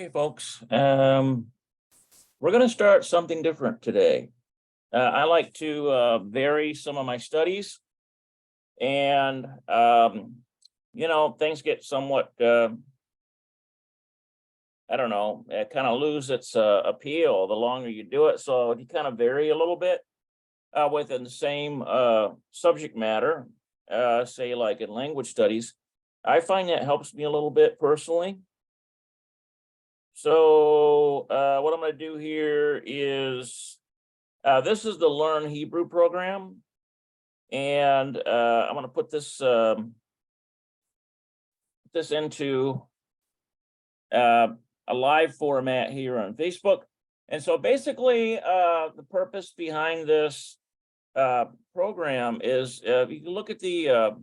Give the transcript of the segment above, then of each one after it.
Hey, folks. We're going to start something different today. I like to vary some of my studies, and things get somewhat, I don't know, it kind of lose its appeal the longer you do it. So you kind of vary a little bit within the same subject matter, say like in language studies. I find that helps me a little bit personally. So what I'm going to do here is this is the Learn Hebrew program, and I'm going to put this into a live format here on Facebook. And so basically, the purpose behind this program is you can look at the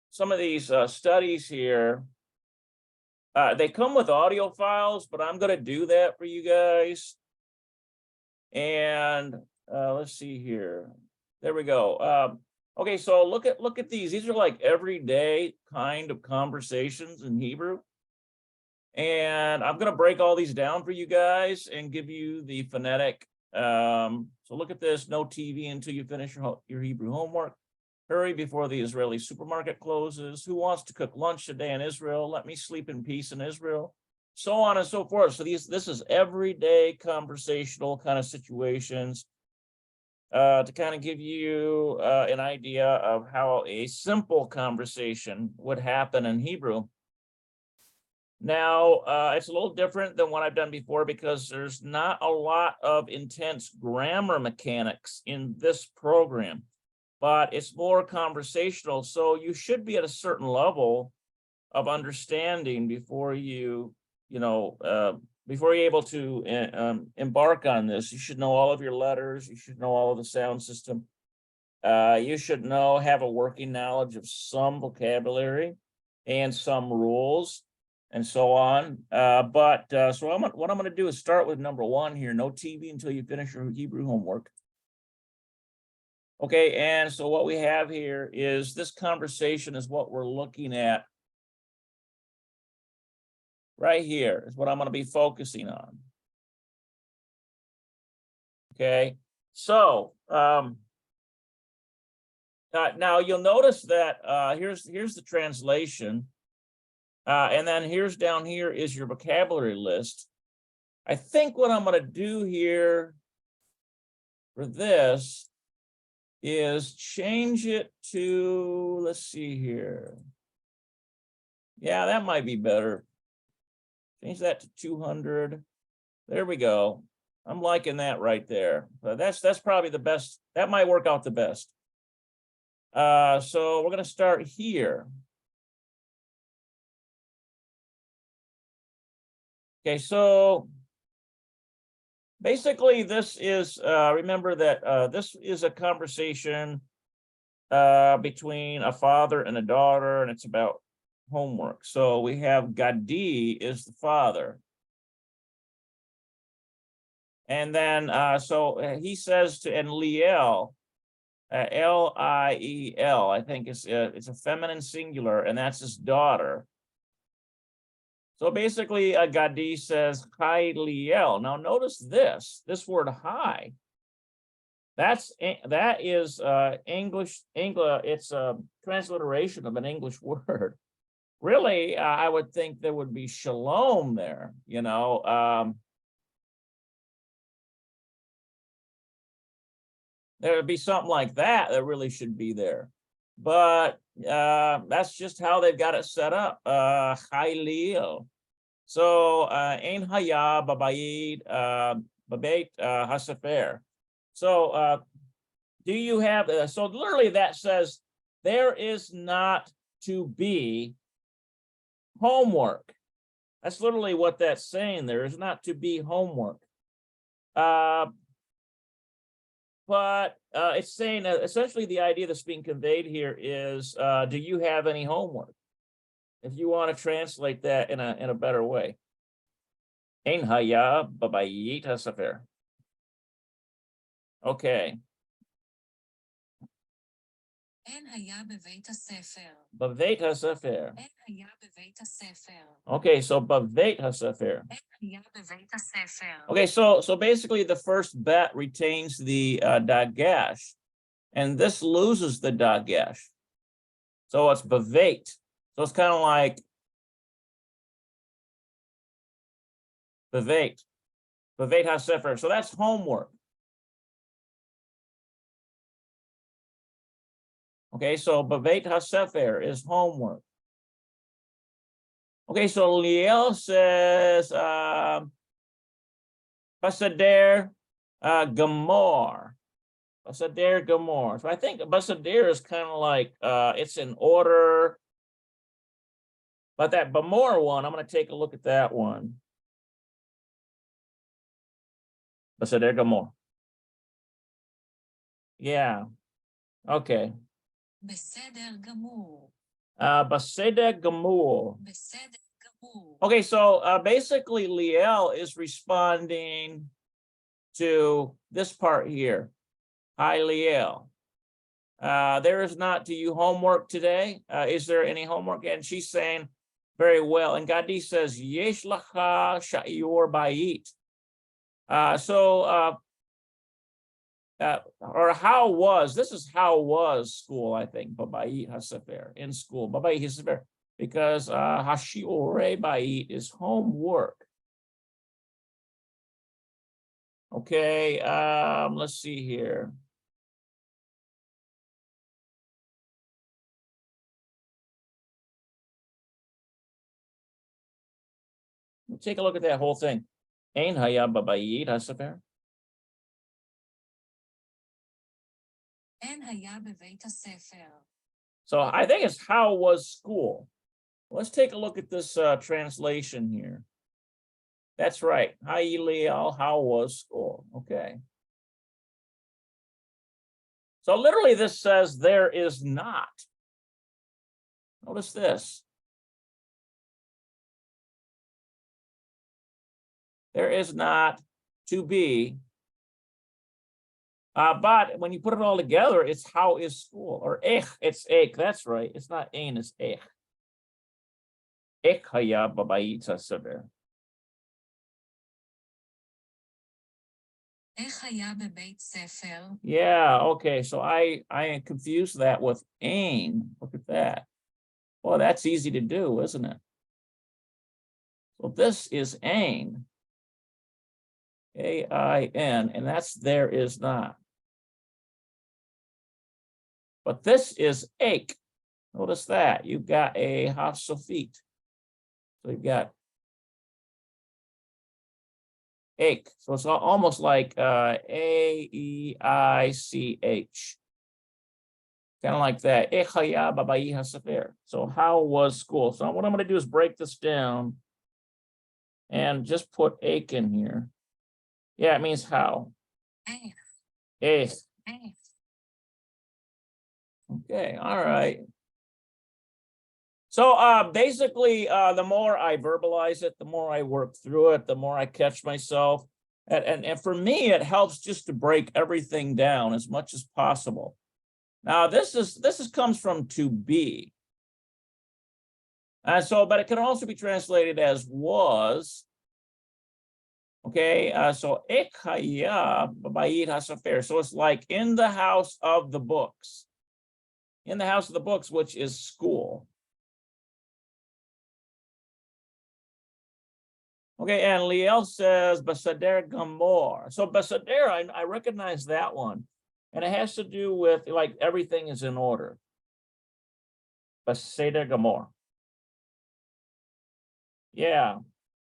some of these studies here. They come with audio files, but I'm going to do that for you guys. And let's see here. There we go. Okay, so look at these. These are like everyday kind of conversations in Hebrew. And I'm going to break all these down for you guys and give you the phonetic. So look at this. No TV until you finish your Hebrew homework. Hurry before the Israeli supermarket closes. Who wants to cook lunch today in Israel? Let me sleep in peace in Israel. So on and so forth. So this is everyday conversational kind of situations to kind of give you an idea of how a simple conversation would happen in Hebrew. Now, it's a little different than what I've done before because there's not a lot of intense grammar mechanics in this program, but it's more conversational. So you should be at a certain level of understanding before you're able to embark on this. You should know all of your letters. You should know all of the sound system. You should have a working knowledge of some vocabulary and some rules and so on. So what I'm going to do is start with number one here. No TV until you finish your Hebrew homework. Okay, and so what we have here is this conversation is what we're looking at. Right here is what I'm going to be focusing on. Okay, so now you'll notice that here's the translation, and then down here is your vocabulary list. I think what I'm going to do here for this is change it to, let's see here. Yeah, that might be better. Change that to 200. There we go. I'm liking that right there. But that's probably the best. That might work out the best. So we're going to start here. Okay, so basically this is, remember that this is a conversation between a father and a daughter, and it's about homework. So we have Gadi is the father. And then, he says to, and Liel, L-I-E-L, I think it's a feminine singular, and that's his daughter. So basically, Gadi says, hi, Liel. Now notice this word hi. That is English, it's a transliteration of an English word. Really, I would think there would be shalom there, there would be something like that really should be there. But that's just how they've got it set up. Chai Liel. So ein haya babayit babeit hasefer. So do you have, so literally that says there is not to be homework. That's literally what that's saying. There is not to be homework. But it's saying essentially the idea that's being conveyed here is, do you have any homework? If you want to translate that in a better way. Ein haya babayit hasefer. Okay. אין היה בבית הספר. בבית הספר. אין היה בבית הספר. Okay, so בבית הספר. אין היה בבית הספר. Okay, so basically the first bet retains the dagash, and this loses the dagash. So it's bavait. So it's kind of like bavait hasefer. So that's homework. Okay, so bavait hasefer is homework. Okay, so Liel says basader gamor. Basader gamor. So I think basader is kind of like it's in order. But that Bamor one, I'm going to take a look at that one. Basader gamor. Yeah. Okay. בסדר גמור. Baseder gamur. בסדר גמור. Okay, so basically Liel is responding to this part here. Hi, Liel. There is not to you homework today. Is there any homework? And she's saying, very well. And Gadi says, Yesh lacha sha'ior bayit. Or how was, this is how was school, I think, Babayit Hasefer, in school, Babayit Hasefer, because Hashiore Bayit is homework. Okay, let's see here. Take a look at that whole thing. Ein haya Babayit Hasefer. אין היה בבית הספר. So I think it's how was school. Let's take a look at this translation here. That's right. Hi, Liel, how was school? Okay. So literally this says there is not. Notice this. There is not to be. But when you put it all together, it's how is school, or it's ek. That's right. It's not ein, it's ek. Ek haya babayit hasefer. איך היה בבית ספר? Yeah, okay. So I confused that with ein. Look at that. Well, that's easy to do, isn't it? So this is ein. A-I-N, and that's there is not. But this is ek. Notice that. You've got a hasofit. So you've got ek. So it's almost like A-E-I-C-H. Kind of like that. Echaya babayi hasefer. So how was school? So what I'm going to do is break this down and just put ek in here. Yeah, it means how. איך. Okay, all right. So basically, the more I verbalize it, the more I work through it, the more I catch myself. And for me, it helps just to break everything down as much as possible. Now, this comes from to be. But it can also be translated as was. Okay, so ek haya b'bayit hasefer. So it's like in the house of the books. In the house of the books, which is school. Okay, and Liel says basader gamor. So basader, I recognize that one. And it has to do with like everything is in order. Basader gamor. Yeah.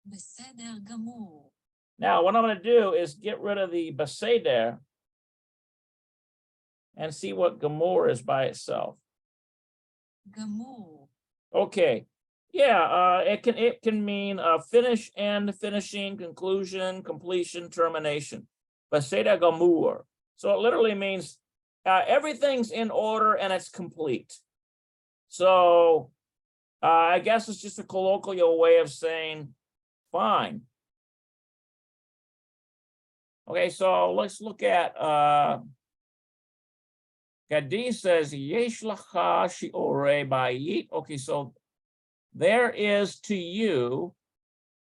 בסדר גמור. Now, what I'm going to do is get rid of the baseder and see what gamor is by itself. גמור. Okay. Yeah, it can mean finish, end, finishing, conclusion, completion, termination. Baseder gamur. So it literally means everything's in order and it's complete. So I guess it's just a colloquial way of saying fine. Okay, so let's look at Gadi says, yesh lacha shi'orei bayit. Okay, so there is to you,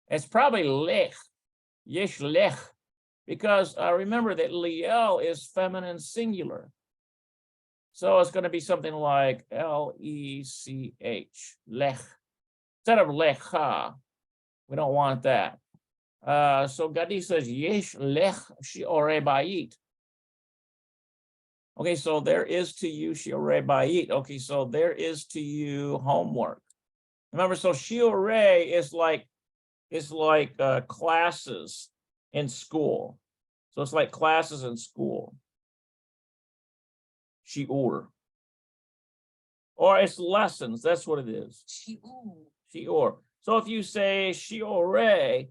it's probably lech, yesh lech, because remember that liel is feminine singular. So it's going to be something like L-E-C-H, lech, instead of lecha. We don't want that. So Gadi says, yesh lech shi'orei bayit. Okay, so there is to you shi'orei bayit. Okay, so there is to you homework. Remember, so shi'orei is like classes in school. So it's like classes in school. Shi'ur. Or it's lessons. That's what it is. שיעור. Shi'ur. So if you say shi'orei,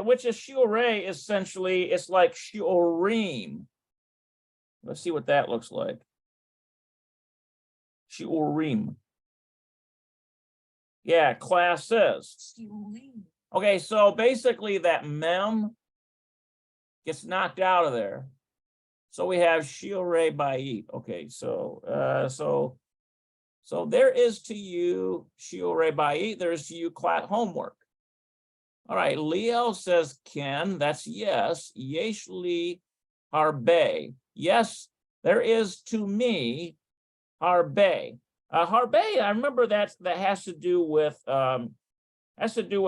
which is shi'orei, essentially, it's like shi'orim. Let's see what that looks like. Shi'orim. Yeah, classes. שיעורים. Okay, so basically that mem gets knocked out of there. So we have shi'orei bayit. Okay, so there is to you shi'orei bayit. There is to you class homework. All right, Leo says Ken. That's yes. Yesh li harbe. Yes, there is to me harbe. Harbe. I remember that has to do with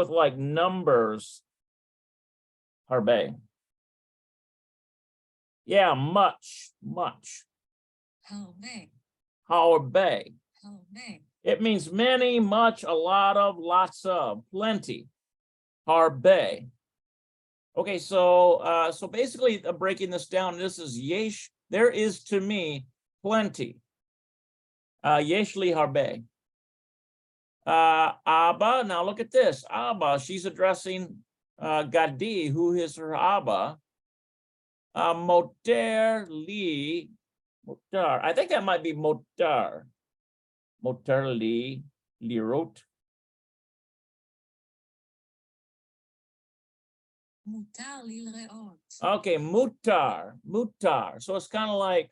like numbers. Harbe. Yeah, much. הרבה. Harbe. הרבה. It means many, much, a lot of, lots of, plenty. Harbe. Okay, so basically breaking this down, this is yesh, there is to me plenty. Yesh li harbe. Abba, now look at this. Abba, she's addressing Gadi, who is her Abba. Moter li, motar. I think that might be motar. Motar li, lirot. מותר לי לראות. Okay, mutar. So it's kind of like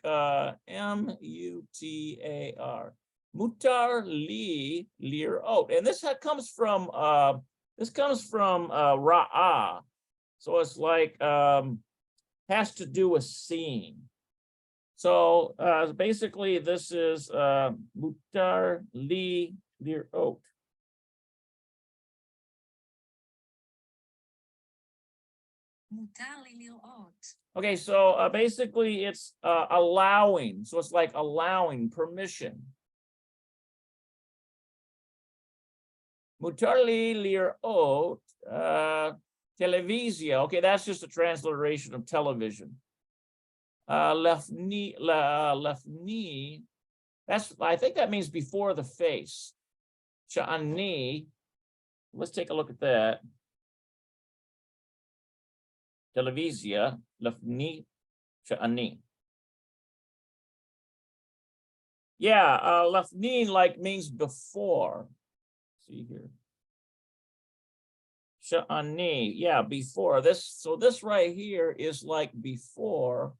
M-U-T-A-R. Mutar li lirot. And this comes from ra'ah. So it's like has to do with seeing. So basically this is mutar li lirot. מותר לי לראות. Okay, so basically it's allowing. So it's like allowing, permission. Mutar li lirot televizia. Okay, that's just a transliteration of television. Lefni, I think that means before the face. Sha'ani, let's take a look at that. Televizia, lefni, sha'ani. Yeah, lefni like means before. See here. Sha'ani, yeah, before this. So this right here is like before.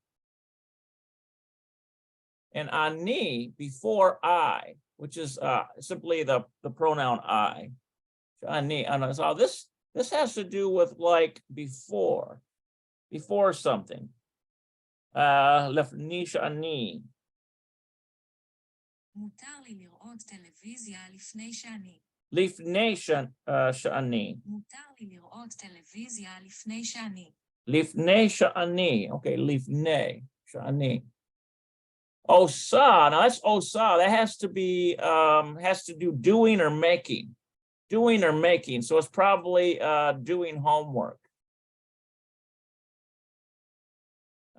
And ani, before I, which is simply the pronoun I. Sha'ani, so this has to do with like before something. לפני שאני. מותר לי לראות טלוויזיה לפני שאני. לפני שאני. מותר לי לראות טלוויזיה לפני שאני. לפני שאני. Okay, לפני שאני. Osa, now that's osa. That has to do doing or making. Doing or making. So it's probably doing homework.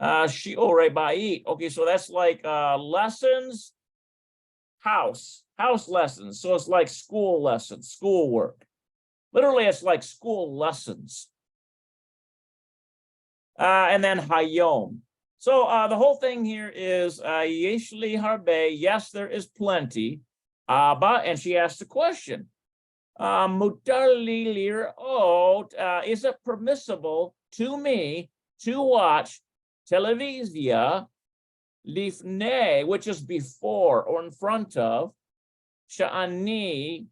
Shi'orei bayit. Okay, so that's like lessons, house lessons. So it's like school lessons, schoolwork. Literally, it's like school lessons. And then hayom. So the whole thing here is yesh li harbe. Yes, there is plenty. Abba, and she asked a question. Mutar li lirot. Is it permissible to me to watch televizia lifnei, which is before or in front of, sha'ani,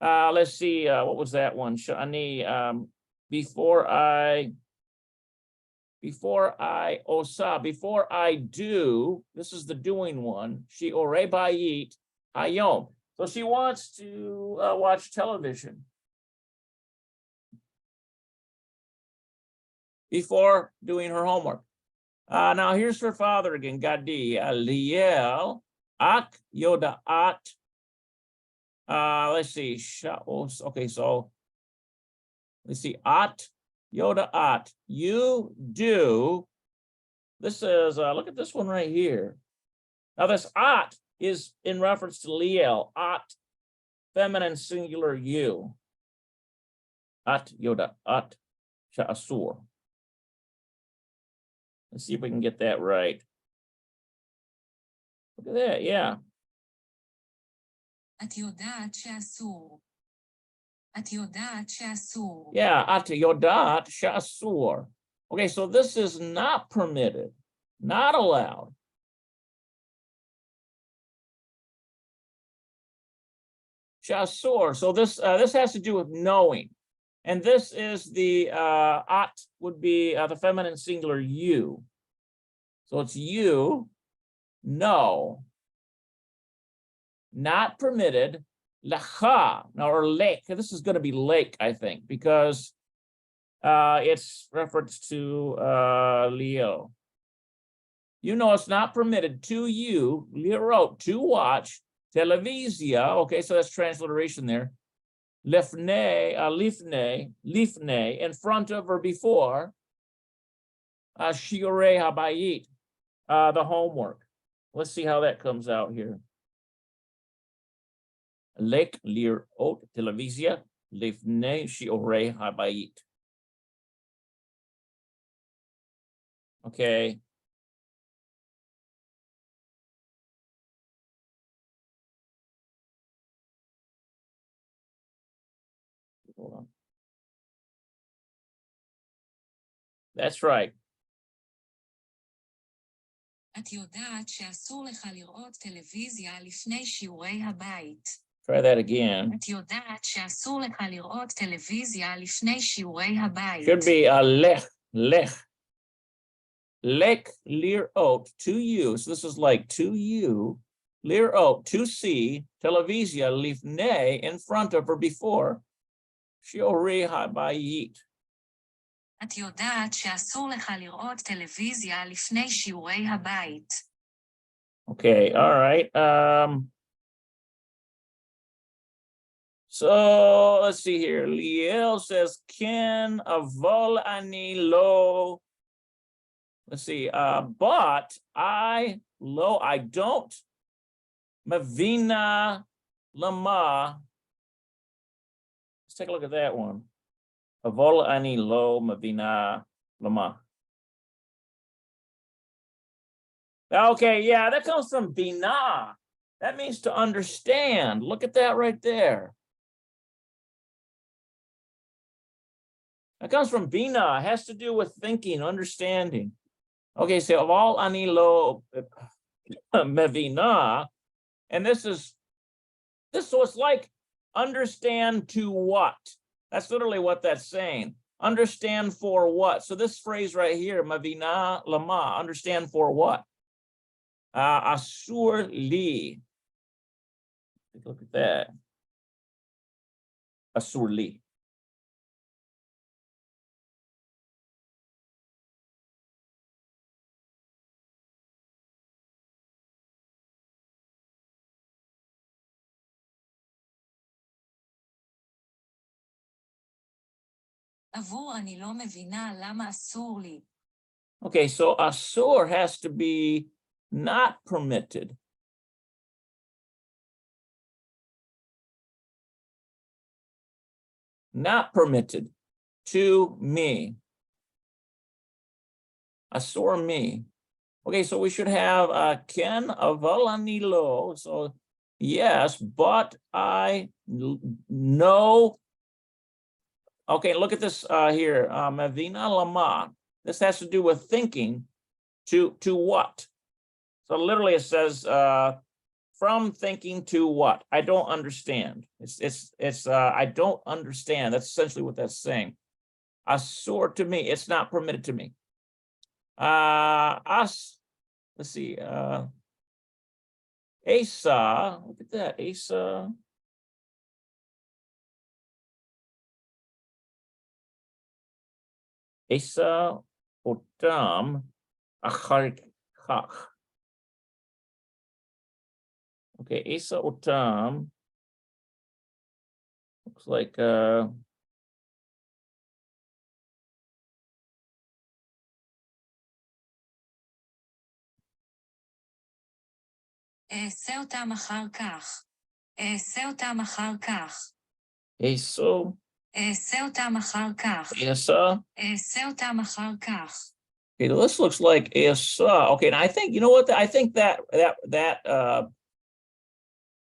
let's see, what was that one? Sha'ani, before I osa, before I do, this is the doing one, she ore bayit hayom. So she wants to watch television before doing her homework. Now here's her father again, Gadi, Liel, Ak Yodaat. Let's see, okay, so let's see, At Yodaat, you do. This is, look at this one right here. Now this At is in reference to Liel, At, feminine singular you. At Yodaat, Sha'asur. Let's see if we can get that right. Look at that, yeah. את יודעת שאסור. את יודעת שאסור. Yeah, at yodat shasur. Okay, so this is not permitted, not allowed. Shasur. So this has to do with knowing, and this is the at would be the feminine singular you. So it's you, no, not permitted. Lacha, now or lake. This is going to be lake, I think, because it's reference to Leo. You know, it's not permitted to you, Leo, to watch televisia. Okay, so that's transliteration there. Lifne, lifne, in front of or before. Shiore habayit, the homework. Let's see how that comes out here. Lek lir ot televisia lifne shiore habayit. Okay. Hold on. That's right. את יודעת שאסור לך לראות טלוויזיה לפני שיעורי הבית. Try that again. את יודעת שאסור לך לראות טלוויזיה לפני שיעורי הבית. Should be lech. Lek lirot, to you. So this is like to you. Lirot, to see. Televisia lifne, in front of or before. Shiori habayit. את יודעת שאסור לך לראות טלוויזיה לפני שיעורי הבית. Okay, all right. So let's see here. Liel says, Ken avol ani lo. Let's see, but I don't. Mavina lama. Let's take a look at that one. Avol ani lo mavina lama. Okay, yeah, that comes from bina. That means to understand. Look at that right there. That comes from bina. It has to do with thinking, understanding. Okay, so avol ani lo mavina, and so it's like understand to what? That's literally what that's saying. Understand for what? So this phrase right here, mavina lama, understand for what? Asur li. Take a look at that. Asur li. עבור אני לא מבינה למה אסור לי. Okay, so asur has to be not permitted. Not permitted to me. Asur me. Okay, so we should have ken aval ani lo. So yes, but I know. Okay, look at this here. Mavina lama. This has to do with thinking. To what? So literally it says, from thinking to what? I don't understand. It's I don't understand. That's essentially what that's saying. Asur to me, it's not permitted to me. Let's see, Asa, look at that, Asa. Asa otam acharikach. Okay, Asa otam. Looks like אעשה אותם אחר כך. אעשה אותם אחר כך. Eso, אעשה אותם אחר כך. Asa. אעשה אותם אחר כך. Okay, this looks like Asa. Okay, and I think, you know what, I think that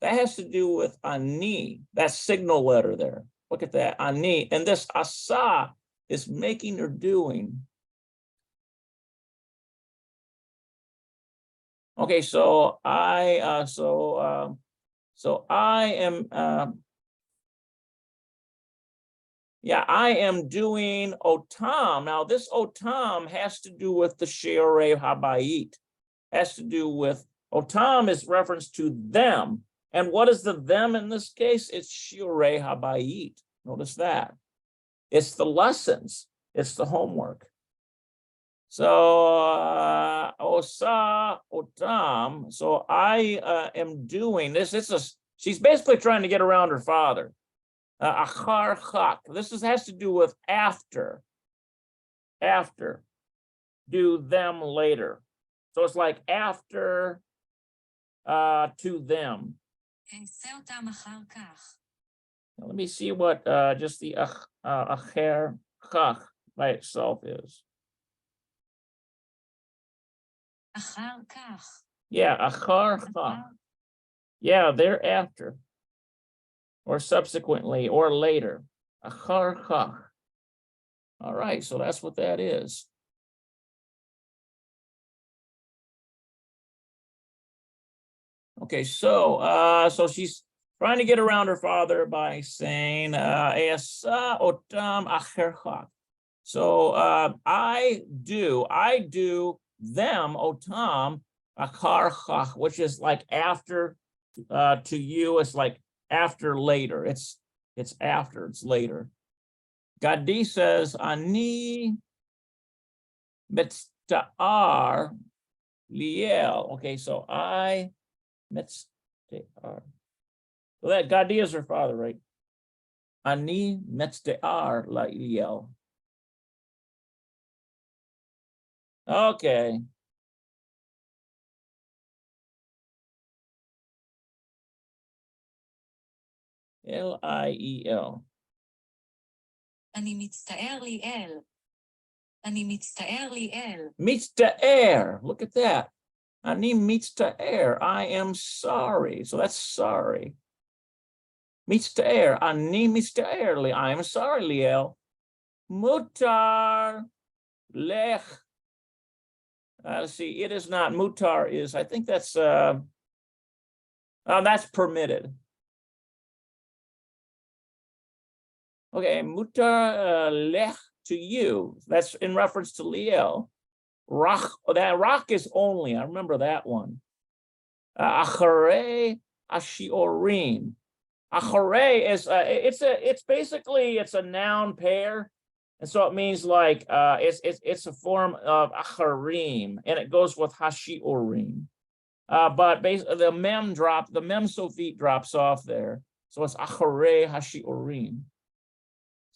has to do with ani, that signal letter there. Look at that, ani. And this asa is making or doing. Okay, so I am yeah, I am doing otam. Now this otam has to do with the sheorei habayit. Has to do with, otam is reference to them. And what is the them in this case? It's shiurei habayit. Notice that. It's the lessons. It's the homework. So osa otam. So I am doing this. She's basically trying to get around her father. Achar chak. This has to do with after. After. Do them later. So it's like after to them. אעשה אותם אחר כך. Now, let me see what just the acher chach by itself is. אחר כך. Yeah, achar chach. Yeah, thereafter, or subsequently, or later. Achar chach. All right, so that's what that is. Okay, so she's trying to get around her father by saying Esa otam acher chach. So I do them otam achar chach, which is like after to you, it's like after later. It's after, it's later. Gadi says ani mitzta'ar liel. Okay, so I mitzta'ar. So that Gadi is her father, right? Ani mitzta'ar liel. Okay. Liel. אני מצטער ליאל. אני מצטער ליאל. Mitzta'er. Look at that. Ani mitzta'er. I am sorry. So that's sorry. Mitzta'er. Ani mitzta'er. I am sorry, Liel. Mutar lech. Let's see. It is not. Mutar is. I think that's permitted. Okay, mutar lech to you. That's in reference to Liel. Rach, that rach is only. I remember that one. Acharei ashiorim. Acharei is it's basically it's a noun pair, and so it means like it's a form of acharim, and it goes with hashiorim. But basically the mem sofit drops off there, so it's acharei hashiorim.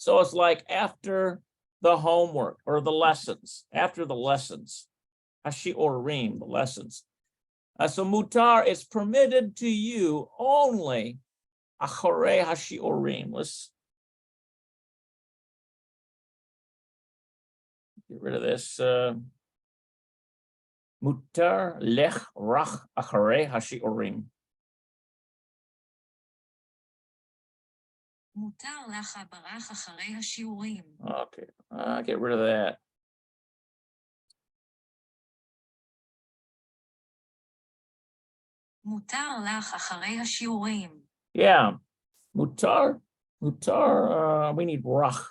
So it's like after the homework or the lessons, after the lessons, hashiorim, the lessons. So mutar is permitted to you only acharei hashiorim. Let's get rid of this. Mutar lech rach acharei hashiorim. מותר לך הברח אחרי השיעורים. Okay, get rid of that. מותר לך אחרי השיעורים. Yeah, mutar, we need rach.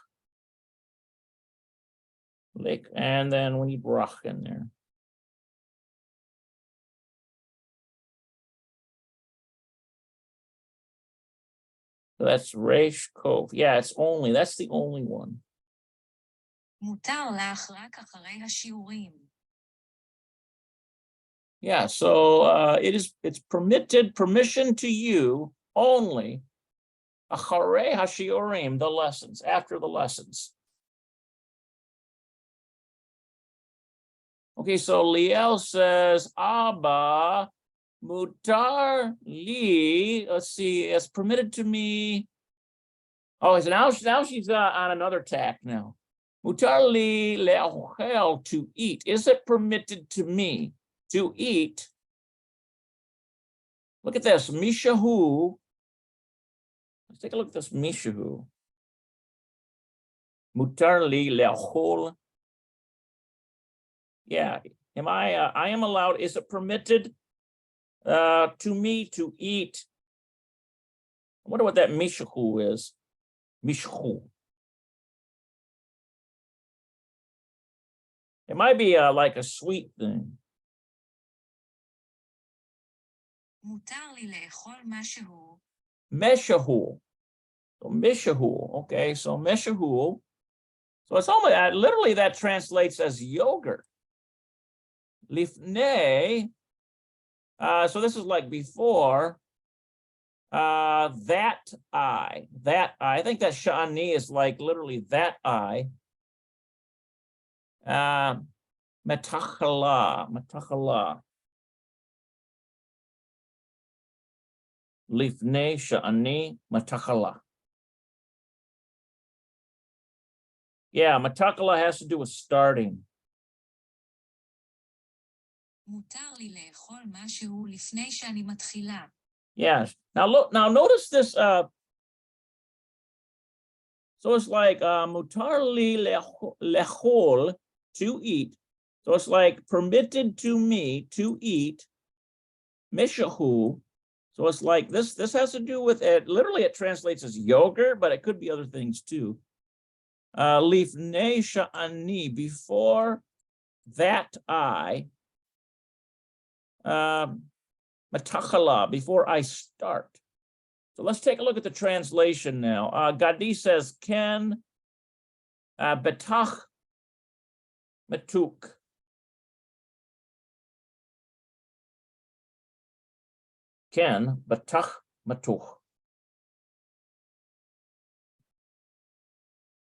And then we need rach in there. So that's Reish Kov. Yeah, that's the only one. מותר לך רק אחרי השיעורים. Yeah, so it's permission to you only acharei hashiurim, the lessons, after the lessons. Okay, so Liel says, Abba, mutar li, let's see, it's permitted to me. Oh, so now she's on another tack now. Mutar li le'ochel, to eat. Is it permitted to me to eat? Look at this, mishahu. Let's take a look at this mishahu. Mutar li le'ochel. Yeah, I am allowed, is it permitted to me to eat? I wonder what that mishahu is. Mishahu. It might be like a sweet thing. מותר לי לאכול משהו. Meshahu. So mishahu. Okay, so meshahu. So it's only literally that translates as yogurt. Lifnei. So this is like before. That I think that shani is like literally that I. Metachala. Lifnei shani metachala. Yeah, metachala has to do with starting. מותר לי לאכול משהו לפני שאני מתחילה. Yes. Now look. Now notice this. So it's like mutar li lechol, to eat. So it's like permitted to me to eat. Mishahu. So it's like this. This has to do with it. Literally, it translates as yogurt, but it could be other things too. Lifnei sha'ani, before that I. Matachala, before I start. So let's take a look at the translation now. Gadi says, Ken betach matuk. Ken betach matuch.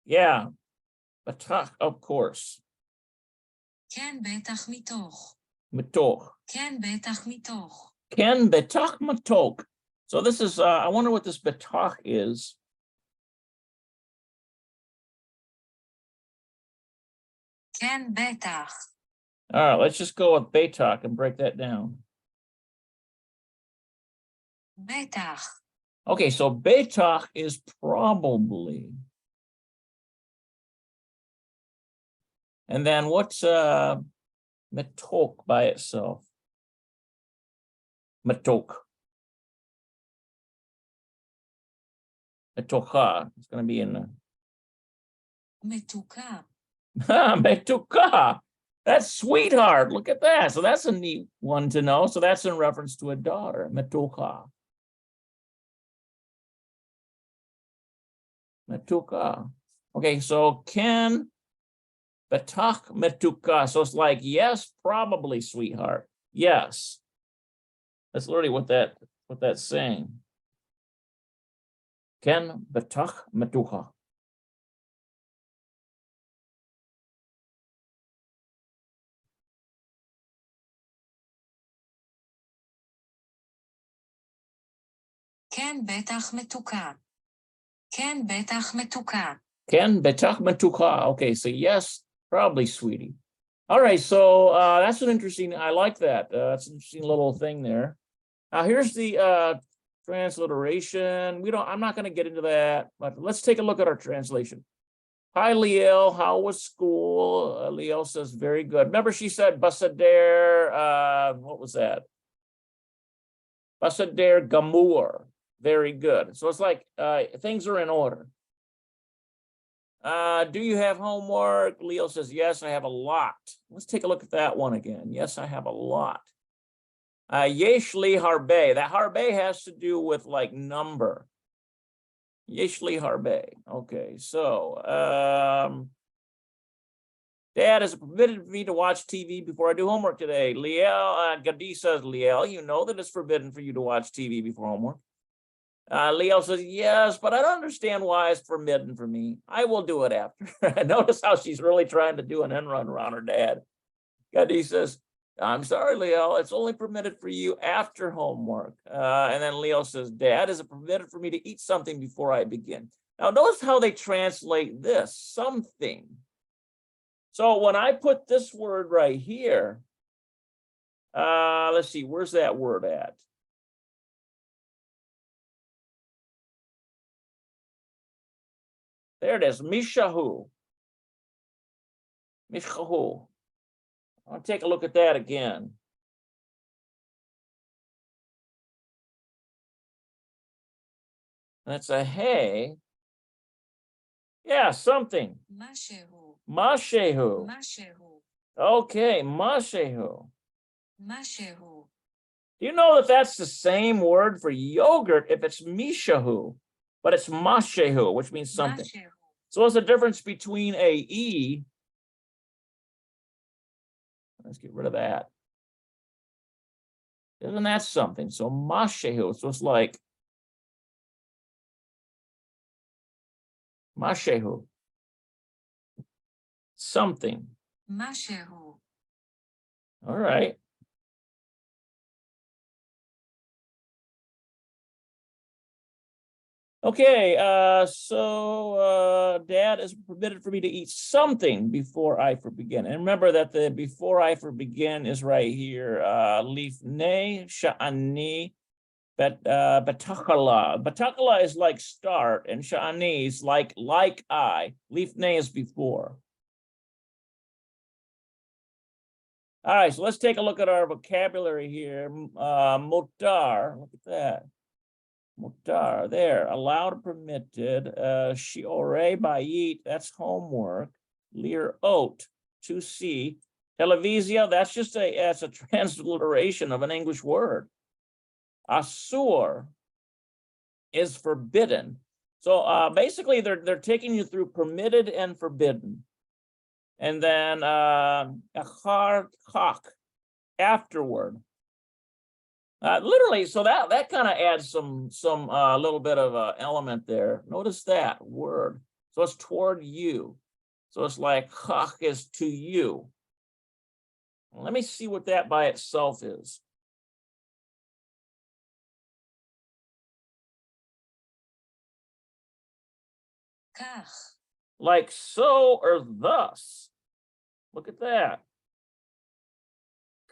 Yeah, betach, of course. כן, בטח מתוך. Matoch. כן, בטח מתוך. Ken betach matok. So this is, I wonder what this betach is. כן, בטח. All right, let's just go with betach and break that down. בטח. Okay, so betach is probably. And then what's matok by itself? Matok. Metocha. It's going to be in the מתוקה. Metocha. That's sweetheart. Look at that. So that's a neat one to know. So that's in reference to a daughter. Metocha. Metocha. Okay, so Ken betach metuka. So it's like, yes, probably, sweetheart. Yes. That's literally what that's saying. Ken betach metucha. כן, בטח מתוקה. כן, בטח מתוקה. Ken betach metucha. Okay, so yes, probably, sweetie. All right, so that's an interesting, I like that. That's an interesting little thing there. Now here's the transliteration. I'm not going to get into that, but let's take a look at our translation. Hi, Liel, how was school? Liel says, very good. Remember she said, Basader, what was that? Basader gamur. Very good. So it's like things are in order. Do you have homework? Leo says, yes, I have a lot. Let's take a look at that one again. Yes, I have a lot. Yesh li harbe. That harbe has to do with like number. Yesh li harbe. Okay, so Dad, is it permitted for me to watch TV before I do homework today? Liel, Gadi says, Liel, you know that it's forbidden for you to watch TV before homework. Leo says, yes, but I don't understand why it's forbidden for me. I will do it after. Notice how she's really trying to do an end run around her dad. Gadi says, I'm sorry, Leo, it's only permitted for you after homework. And then Leo says, Dad, is it permitted for me to eat something before I begin? Now, notice how they translate this, something. So when I put this word right here, let's see, where's that word at? There it is, mishahu. Mishahu. I'll take a look at that again. That's a hey. Yeah, something. משהו. Mashehu. משהו. Okay, mashehu. משהו. Do you know that that's the same word for yogurt if it's mishahu, but it's mashehu, which means something. משהו. So what's the difference between a E? Let's get rid of that. Isn't that something? So mashehu, so it's like mashehu. Something. משהו. All right. Okay, so Dad, is permitted for me to eat something before I begin. And remember that the before I begin is right here. Lifnei sha'ani batakala. Batakala is like start, and sha'ani is like I. Lifnei is before. All right, so let's take a look at our vocabulary here. Mutar, look at that. Mutar, there, allowed or permitted. Shiore bayit, that's homework. Lir ot, to see. Televisia, that's a transliteration of an English word. Asur is forbidden. So basically they're taking you through permitted and forbidden. And then achar kach, afterward. Literally, so that kind of adds some little bit of element there. Notice that word. So it's toward you. So it's like chach is to you. Let me see what that by itself is. כך. Like so or thus. Look at that.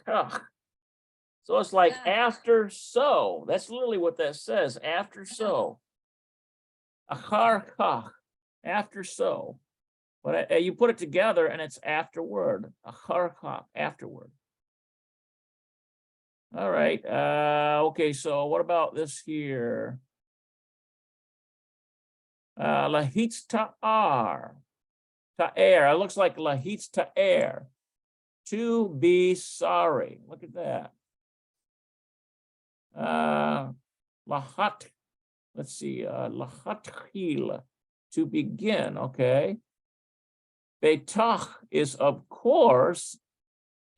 Kach. So it's like after so. That's literally what that says. After so. Achar kach. After so. But you put it together and it's afterward. Achar kach. Afterward. All right. Okay, so what about this here? Lahitz ta'ar. Ta'er. It looks like lahitz ta'er. To be sorry. Look at that. Lahat, let's see, lahatchil, to begin, okay. Betach is of course,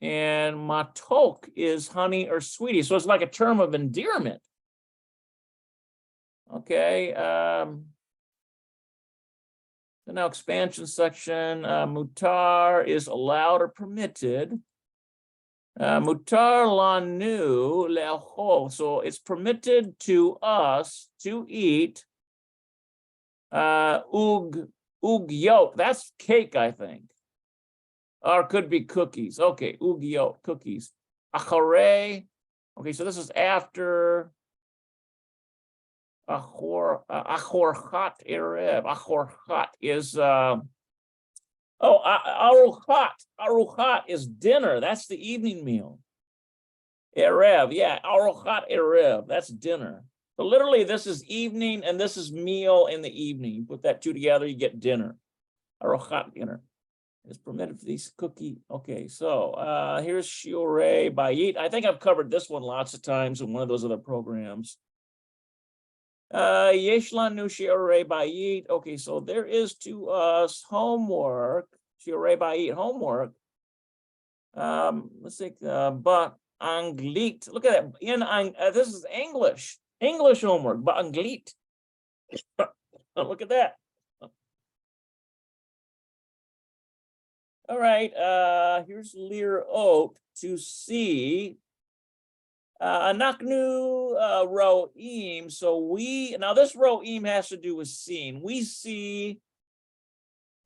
and matok is honey or sweetie. So it's like a term of endearment. Okay. So now expansion section, mutar is allowed or permitted. Mutar lanu le'achol, so it's permitted to us to eat ugyot, that's cake, I think. Or could be cookies. Okay, ugyot, cookies. Achare, okay, so this is after achorchat erev. Achorchat is aruchat is dinner. That's the evening meal. Erev, yeah, arochat erev, that's dinner. So literally this is evening and this is meal in the evening. You put that two together, you get dinner. Arochat dinner. It's permitted for these cookie. Okay, so here's Shiorei Bayit. I think I've covered this one lots of times in one of those other programs. Yesh lanu Shiorei Bayit. Okay, so there is to us homework. Shiorei Bayit, homework. Let's see, but Anglit. Look at that. This is English homework, but Anglit. Look at that. All right, here's Lear Oat to see Anaknu Ro'im. So now this Ro'im has to do with seeing. We see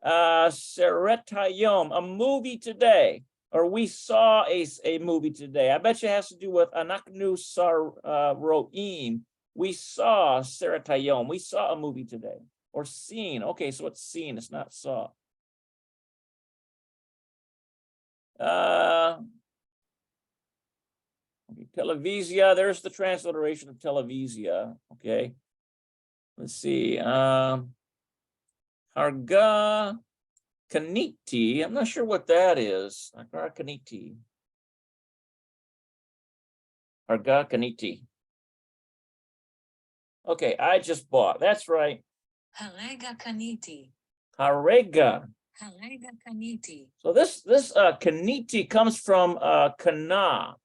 Seretayom, a movie today, or we saw a movie today. I bet you it has to do with Anaknu Ro'im. We saw Seretayom. We saw a movie today, or seen. Okay, so it's seen, it's not saw. Televisia, there's the transliteration of Televisia. Okay, let's see. Harga Kaniti, I'm not sure what that is. Harga Kaniti. Harga Kaniti. Okay, I just bought. That's right. Harega kaniti. Harega. Harega kaniti. So this kaniti comes from kana,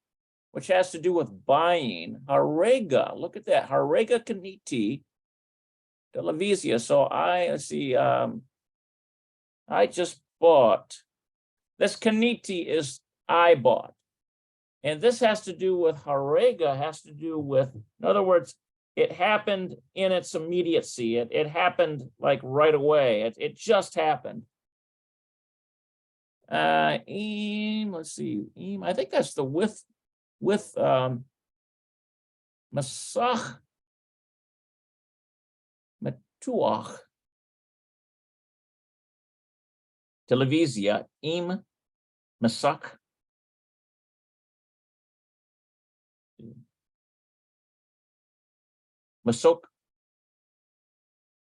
which has to do with buying. Harega, look at that. Harega kaniti televisia. So let's see. I just bought. This kaniti is I bought. And this has to do with harega, has to do with, in other words, it happened in its immediacy. It happened like right away. It just happened. Let's see. I think that's the with Masach Metuach Televisia Masach. Masok.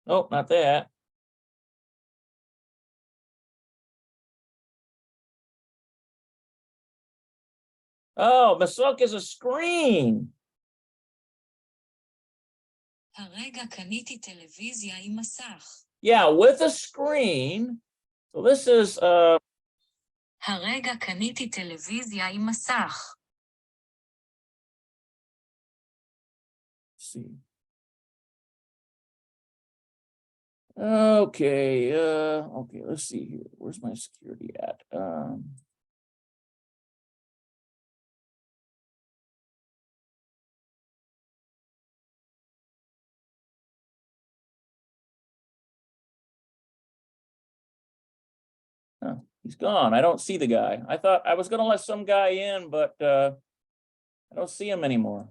Oh, not that. Oh, Masok is a screen. הרגע קניתי טלוויזיה עם מסך. Yeah, with a screen. So this is הרגע קניתי טלוויזיה עם מסך. see. Okay, okay, let's see here. Where's my security at? Oh, he's gone. I don't see the guy. I thought I was gonna let some guy in, but I don't see him anymore.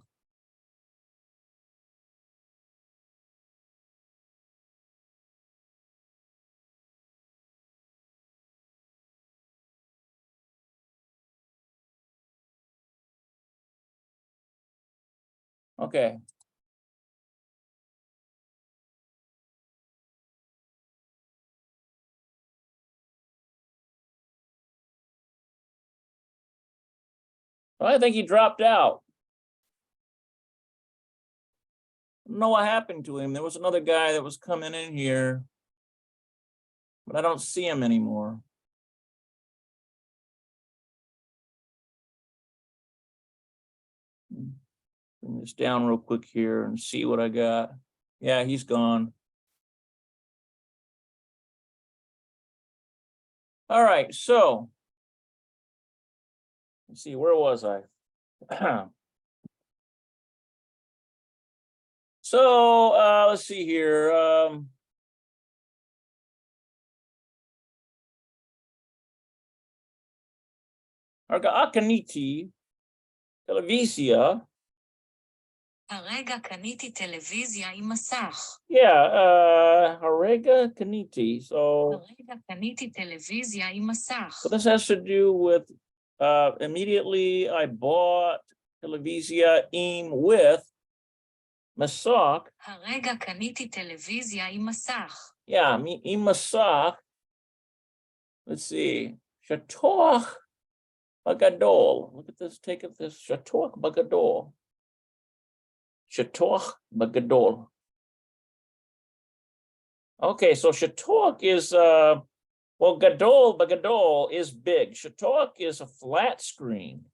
Okay. Well, I think he dropped out. I don't know what happened to him. There was another guy that was coming in here, but I don't see him anymore. Bring this down real quick here and see what I got. Yeah, he's gone. All right, so let's see, where was I? So let's see here. Harga Akaniti Televisia. הרגע קניתי טלוויזיה עם מסך. Yeah, Harega Kaniti. So הרגע קניתי טלוויזיה עם מסך. this has to do with immediately I bought televizia im with masach. הרגע קניתי טלוויזיה עם מסך. Yeah, im masach. Let's see. Shatoch bagadol. Look at this. Take it this. Shatoch bagadol. Shatoch bagadol. Okay, so shatoch is well, gadol bagadol is big. Shatoch is a flat screen.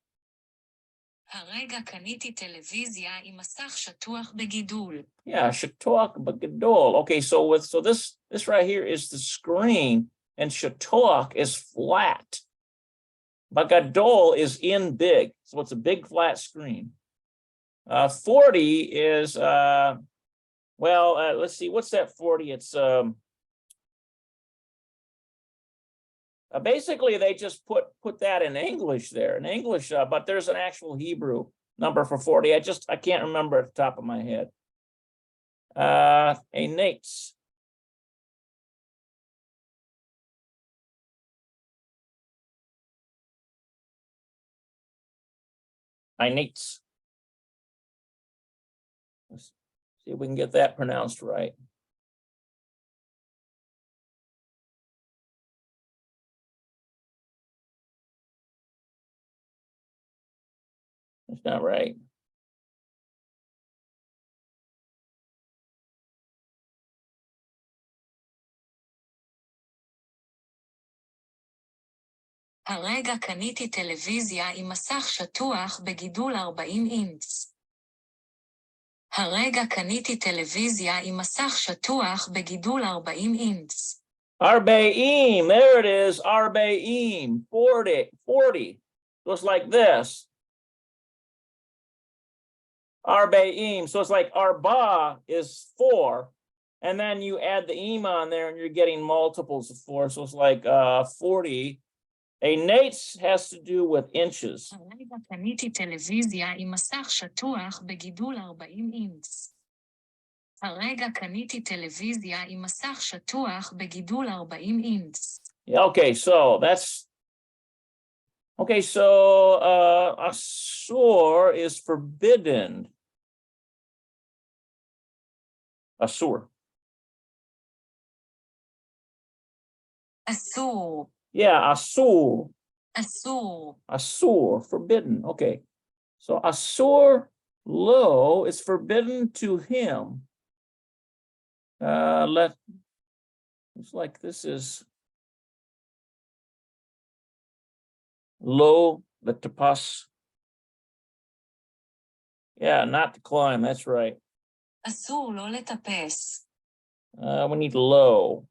הרגע קניתי טלוויזיה עם מסך שטוח בגידול. Yeah, shatoch bagadol. Okay, so this right here is the screen, and shatoch is flat. Bagadol is in big, so it's a big flat screen. 40 is let's see, what's that 40? It's basically they just put that in English there, in English, but there's an actual Hebrew number for 40. I can't remember at the top of my head. A nates. Let's see if we can get that pronounced right. It's not right. הרגע קניתי טלוויזיה עם מסך שטוח בגידול 40 אינץ. הרגע קניתי טלוויזיה עם מסך שטוח בגידול 40 אינץ. Arbaim, there it is, Arbaim, 40. So it's like this. Arbaim, so it's like Arba is 4, and then you add the im on there and you're getting multiples of 4, so it's like 40. A nates has to do with inches. הרגע קניתי טלוויזיה עם מסך שטוח בגידול 40 אינץ. הרגע קניתי טלוויזיה עם מסך שטוח בגידול 40 אינץ. Okay, so asur is forbidden. Asur. אסור. Yeah, asur. אסור. Asur, forbidden. Okay. So asur lo is forbidden to him. Looks like this is lo, the tapas. Yeah, not to climb, that's right. אסור לא לטפס. We need low.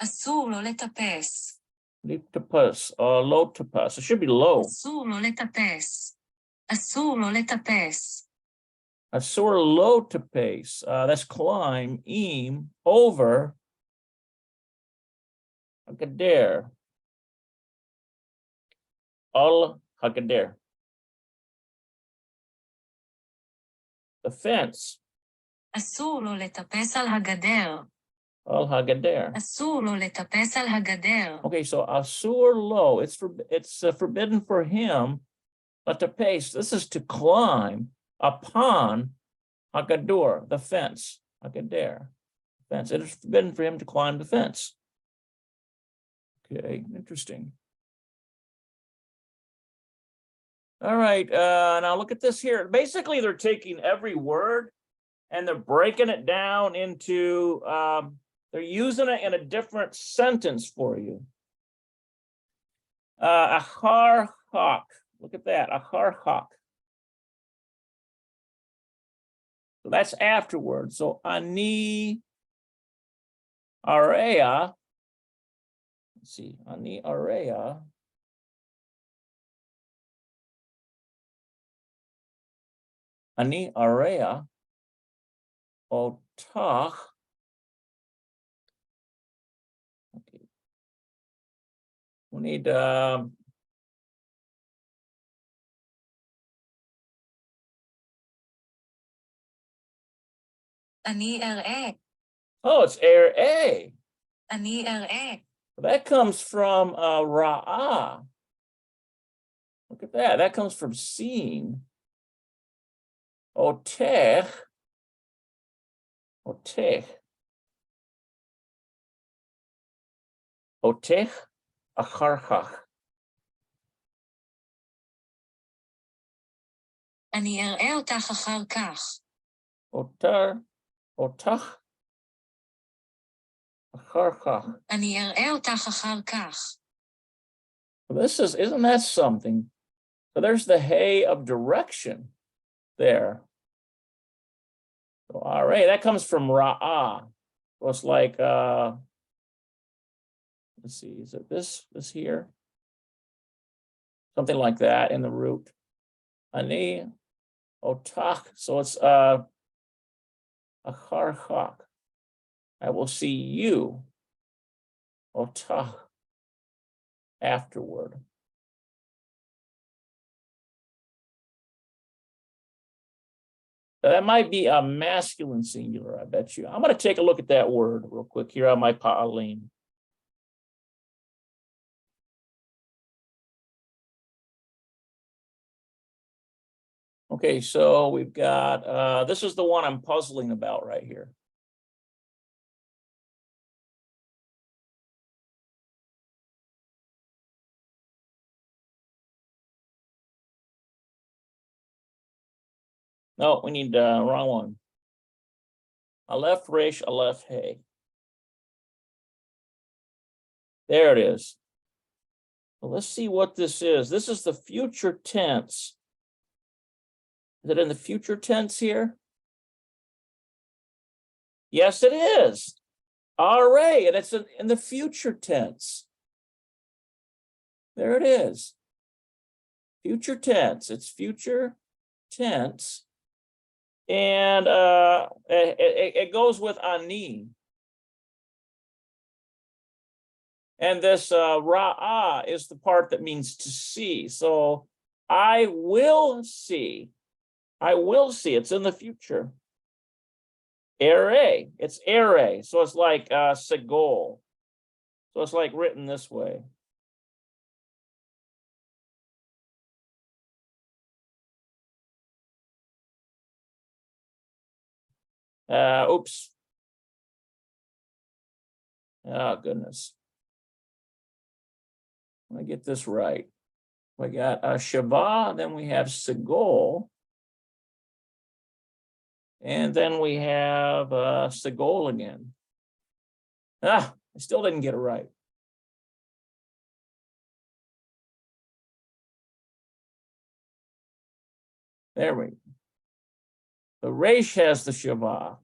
אסור לא לטפס. Tapas, low tapas. It should be low. אסור לא לטפס. אסור לא לטפס. Asur low tapas. That's climb, im, over Hagader. Al Hagader. The fence. אסור לו לטפס על הגדר. Al Hagader. אסור לו לטפס על הגדר. Okay, so asur lo, it's forbidden for him, but to pace. This is to climb upon Hagadur, the fence. Hagader, fence. It is forbidden for him to climb the fence. Okay, interesting. All right, now look at this here. Basically, they're taking every word and they're breaking it down into, they're using it in a different sentence for you. Achar hak. Look at that, achar hak. So that's afterwards. So ani area. Let's see, ani area. Ani area. Otach. Okay. We need אני אראה. oh, it's air A. אני אראה. That comes from ra'ah. Look at that. That comes from seeing. Otech. Otech. Otech acharchach. אני אראה אותך אחר כך. Otach acharchach. אני אראה אותך אחר כך. Isn't that something? So there's the hay of direction there. So, all right, that comes from ra'ah. So it's like, let's see, is it this here? Something like that in the root. Ani otach. So it's acharchach. I will see you. Otach. Afterward. That might be a masculine singular, I bet you. I'm going to take a look at that word real quick here on my Pa'alim. Okay, so we've got, this is the one I'm puzzling about right here. No, we need wrong one. Aleph resh, aleph hey. There it is. Well, let's see what this is. This is the future tense. Is it in the future tense here? Yes, it is. All right, and it's in the future tense. There it is. Future tense. It's future tense. And it goes with ani. And this ra'ah is the part that means to see. So I will see. I will see. It's in the future. Ere. It's ere. So it's like segol. So it's like written this way. Oops. Oh, goodness. Let me get this right. We got Shabbat, then we have Segol. And then we have Segol again. I still didn't get it right. There we go. The Resh has the Shabbat.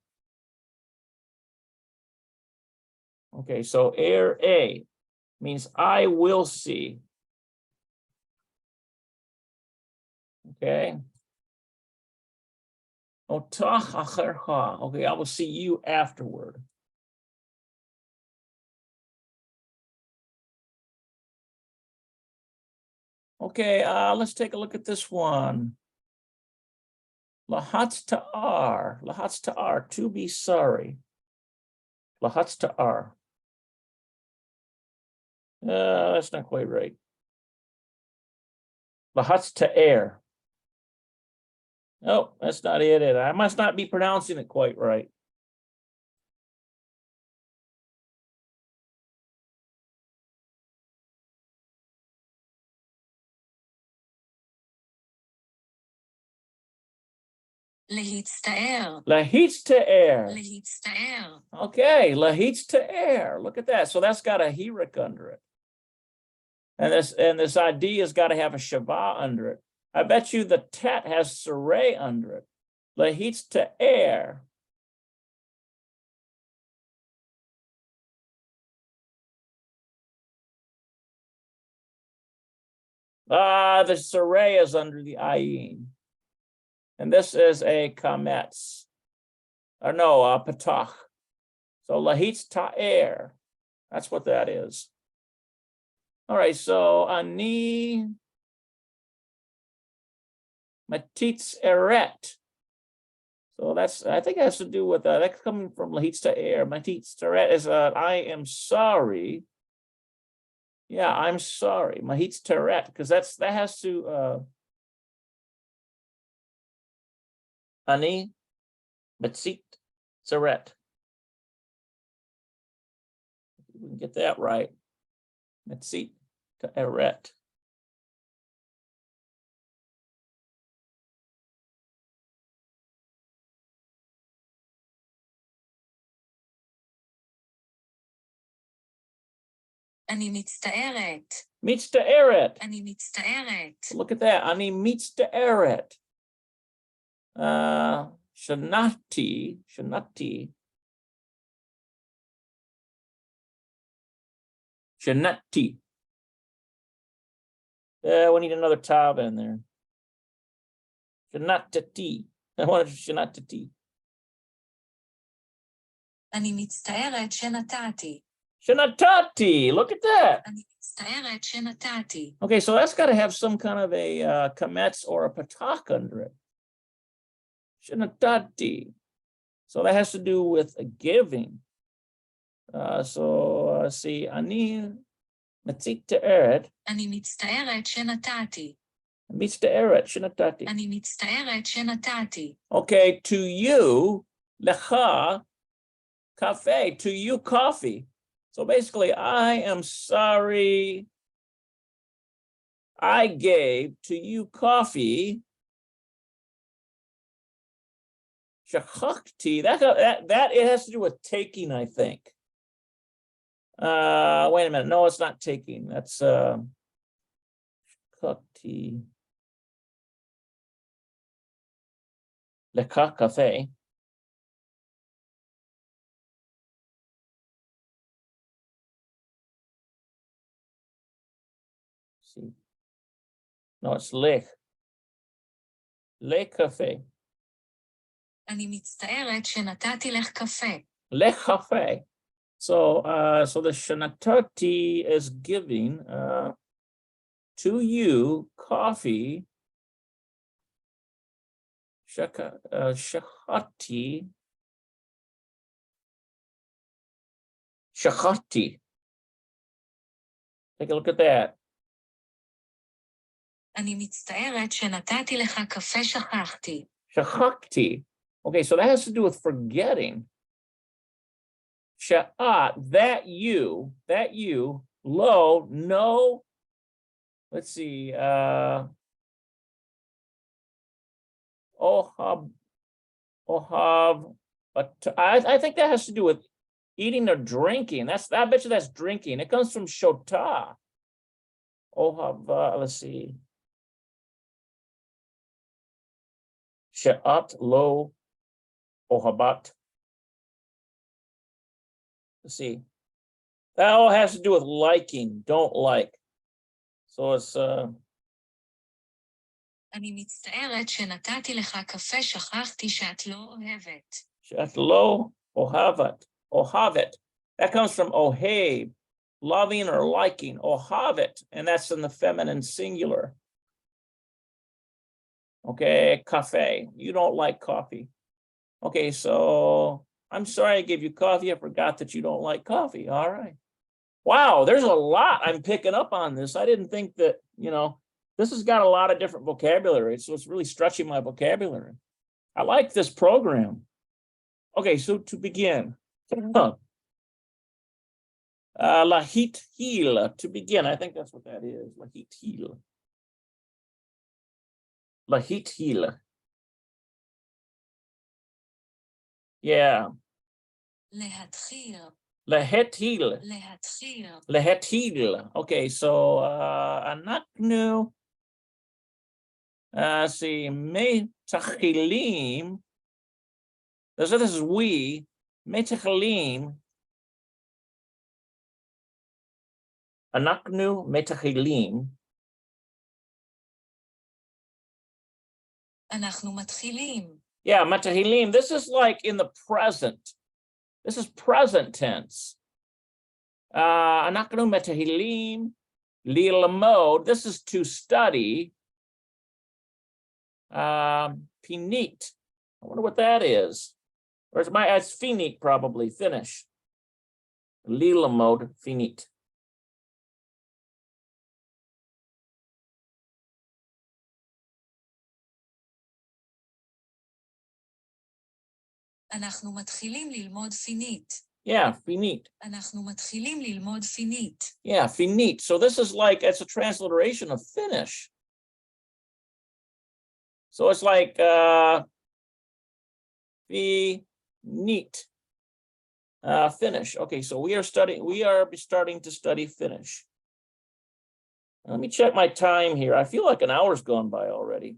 Okay, so A means I will see. Okay. Otach achercha. Okay, I will see you afterward. Okay, let's take a look at this one. Lahatz ta'ar, to be sorry. Lahatz ta'ar. That's not quite right. Lahatz ta'er. No, that's not it. I must not be pronouncing it quite right. להצטער. Lahitzte'er. להצטער. Okay, lahitzte'er. Look at that. So that's got a hirik under it. And this idea's got to have a shabbat under it. I bet you the tet has saray under it. Lahitzte'er. The saray is under the ayin. And this is a kametz. Or no, a patach. So lahitz ta'er. That's what that is. All right, so ani matitz eret. So I think it has to do with that's coming from lahitz ta'er. Matitz eret is I am sorry Yeah, I'm sorry. Mahitz teret, because that has to ani metzit teret. We can get that right. Metzit teret. אני מצטערת. Mitzta'eret. אני מצטערת. Look at that. Ani mitzta'eret. Shanati. Shanati. We need another tav in there. Shanatati. I want shanatati. אני מצטערת שנתתי. Shanatati. Look at that. אני מצטערת שנתתי. Okay, so that's got to have some kind of a kametz or a patak under it. Shanatati. So that has to do with a giving. See, ani metzit te'eret. אני מצטערת שנתתי. Mitzta'eret, shenatati. אני מצטערת שנתתי. Okay, to you, lecha, cafe, to you, coffee. So basically, I am sorry I gave to you coffee. Shachakti, that it has to do with taking, I think. Wait a minute, no, it's not taking. That's shachakti. Lecha cafe. See. No, it's lech. Lech cafe. אני מצטערת שנתתי לך קפה. Lech cafe. So the shanatati is giving to you coffee. Shachati. Take a look at that. אני מצטערת שנתתי לך קפה שכחתי. Shachakti. Okay, so that has to do with forgetting. Sha'at, that you, lo, no. Let's see. Ohav. But I think that has to do with eating or drinking. I bet you that's drinking. It comes from shota. Ohav, let's see. Sha'at lo ohabat. Let's see. That all has to do with liking, don't like. So it's אני מצטערת שנתתי לך קפה שכחתי שאת לא אוהבת. שאת לא אוהבת. Ohavet. That comes from ohev, loving or liking. Ohavet, and that's in the feminine singular. Okay, cafe. You don't like coffee. Okay, so I'm sorry I gave you coffee. I forgot that you don't like coffee. All right. Wow, there's a lot I'm picking up on this. I didn't think that, this has got a lot of different vocabulary. So it's really stretching my vocabulary. I like this program. Okay, so to begin. Lahit heel, to begin. I think that's what that is. Lahit heel. Lahit heel. Yeah. להתחיל. Lehetil. להתחיל. Lehetil. Okay, so anaknu. See, metachilim. So this is we. Metachilim. Anaknu metachilim. אנחנו מתחילים. Yeah, metachilim. This is like in the present. This is present tense. Anaknu metahilim lilamod. This is to study. Finit. I wonder what that is. Or it's finit probably. Finish. Lilamod finit. אנחנו מתחילים ללמוד פינית. Yeah, finit. אנחנו מתחילים ללמוד פינית. Yeah, finit. So this is like, it's a transliteration of finish. So it's like finit. Finish. Okay, so we are starting to study Finnish. Let me check my time here. I feel like an hour's gone by already.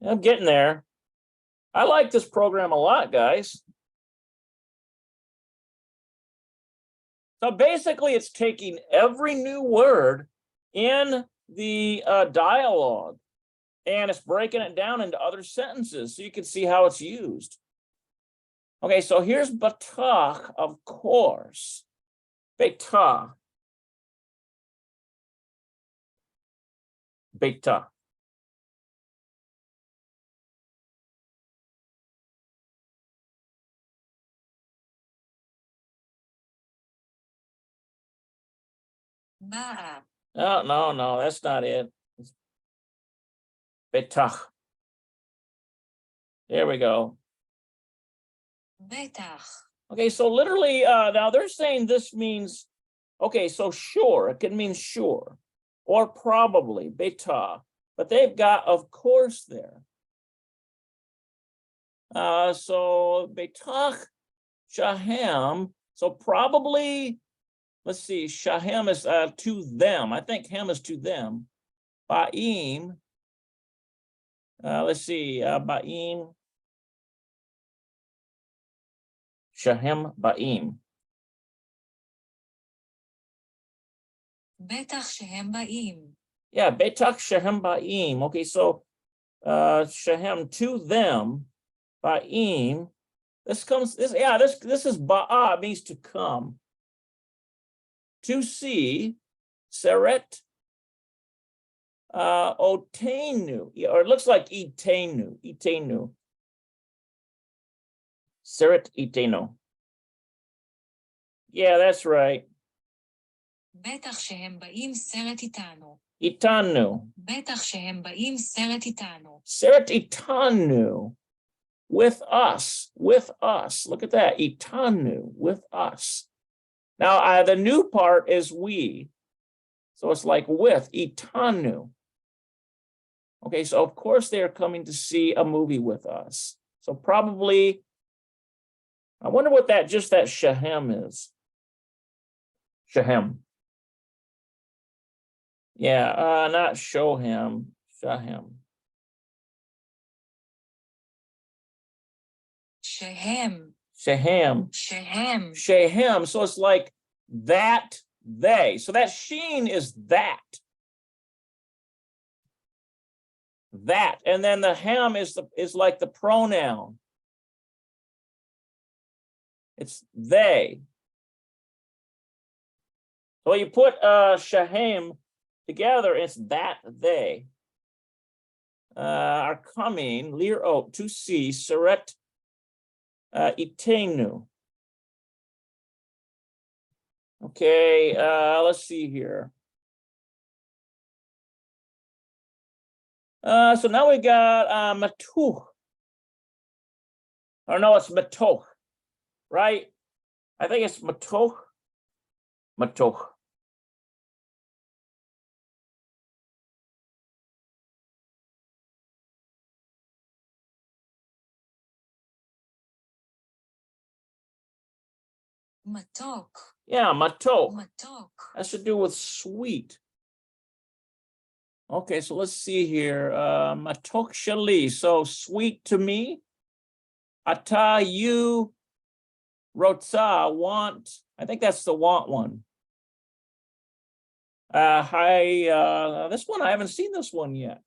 I'm getting there. I like this program a lot, guys. So basically, it's taking every new word in the dialogue, and it's breaking it down into other sentences so you can see how it's used. Okay, so here's batach, of course. Betach. Betach. באה. No, that's not it. Betach. There we go. בטח. Okay, so literally, now they're saying this means, okay, so sure, it can mean sure, or probably, betach, but they've got of course there. So betach, shahem, so probably, let's see, shahem is to them. I think hem is to them. Ba'im, let's see, ba'im, shahem ba'im. בטח שהם באים. Yeah, betach shahem ba'im. Okay, so shahem to them, ba'im. This is ba'a, means to come. To see, seret otenu, or it looks like itenu. Seret itenu. Yeah, that's right. בטח שהם באים סרט איתנו. Itanu. בטח שהם באים סרט איתנו. Seret itanu. With us. Look at that. Itanu, with us. Now, the new part is we. So it's like with, itanu. Okay, so of course they're coming to see a movie with us. So probably, I wonder what that shahem is. Shahem. Yeah, not shohem, shahem. שהם. Shehem. שהם. Shehem. So it's like that, they. So that sheen is that. That. And then the hem is like the pronoun. It's they. So you put shahem together, it's that they are coming, lirot, to see, seret itenu. Okay, let's see here. So now we got matuch. Or no, it's matoch, right? I think it's matoch. Matoch. מתוק. Yeah, matok. מתוק. Has to do with sweet. Okay, so let's see here. Matok shali. So sweet to me. Ata, you. Rotsa, want. I think that's the want one. Hi, this one, I haven't seen this one yet.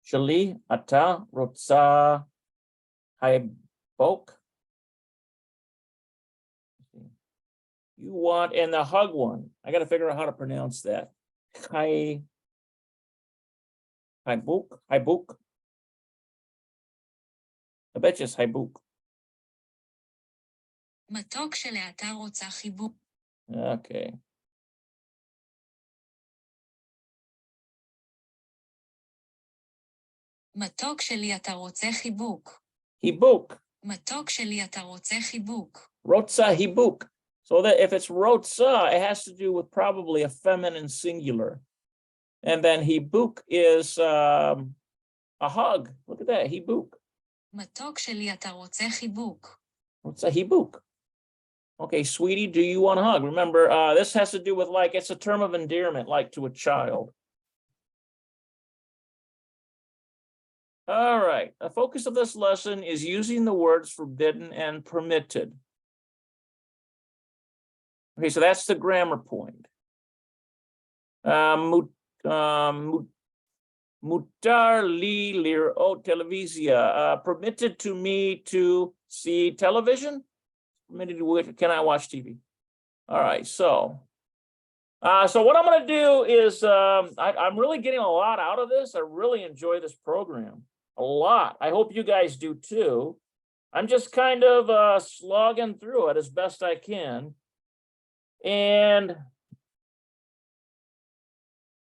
Shali, ata, rotsa, hi, bok. You want, and the hug one. I got to figure out how to pronounce that. Hi book. I bet you it's hibook. מתוק שלאתה רוצה חיבוק. Okay. מתוק שלי, אתה רוצה חיבוק. Hibuk. מתוק שלי, אתה רוצה חיבוק. Rotsa hibuk. So that if it's rotsa, it has to do with probably a feminine singular. And then hibuk is a hug. Look at that, hibuk. מתוק שלי, אתה רוצה חיבוק. Rotsa hibuk. Okay, sweetie, do you want a hug? Remember, this has to do with like, it's a term of endearment, like to a child. All right, the focus of this lesson is using the words forbidden and permitted. Okay, so that's the grammar point. Mutar li lirot televizia. Permitted to me to see television. Permitted to, can I watch TV? All right, so what I'm going to do is I'm really getting a lot out of this. I really enjoy this program a lot. I hope you guys do too. I'm just kind of slogging through it as best I can. And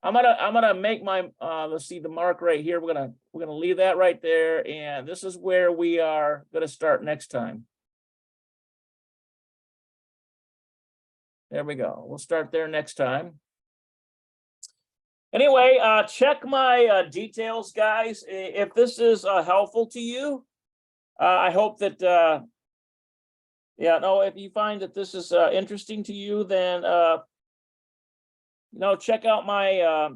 I'm gonna make my let's see the mark right here. We're gonna leave that right there, and this is where we are gonna start next time. There we go. We'll start there next time. Anyway, check my details, guys. If this is helpful to you, I hope that if you find that this is interesting to you, then check out my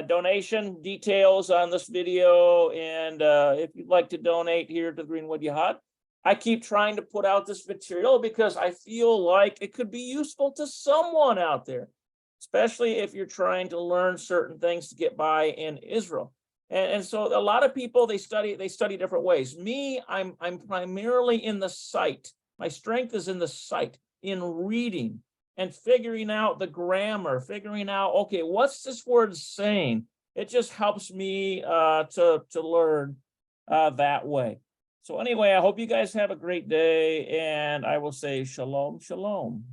donation details on this video. And if you'd like to donate here to the Greenwood Yahad, I keep trying to put out this material because I feel like it could be useful to someone out there, especially if you're trying to learn certain things to get by in Israel. And so a lot of people, they study different ways. Me, I'm primarily in the sight. My strength is in the sight, in reading and figuring out the grammar, figuring out, okay, what's this word saying? It just helps me to learn that way. So anyway, I hope you guys have a great day, and I will say shalom, shalom.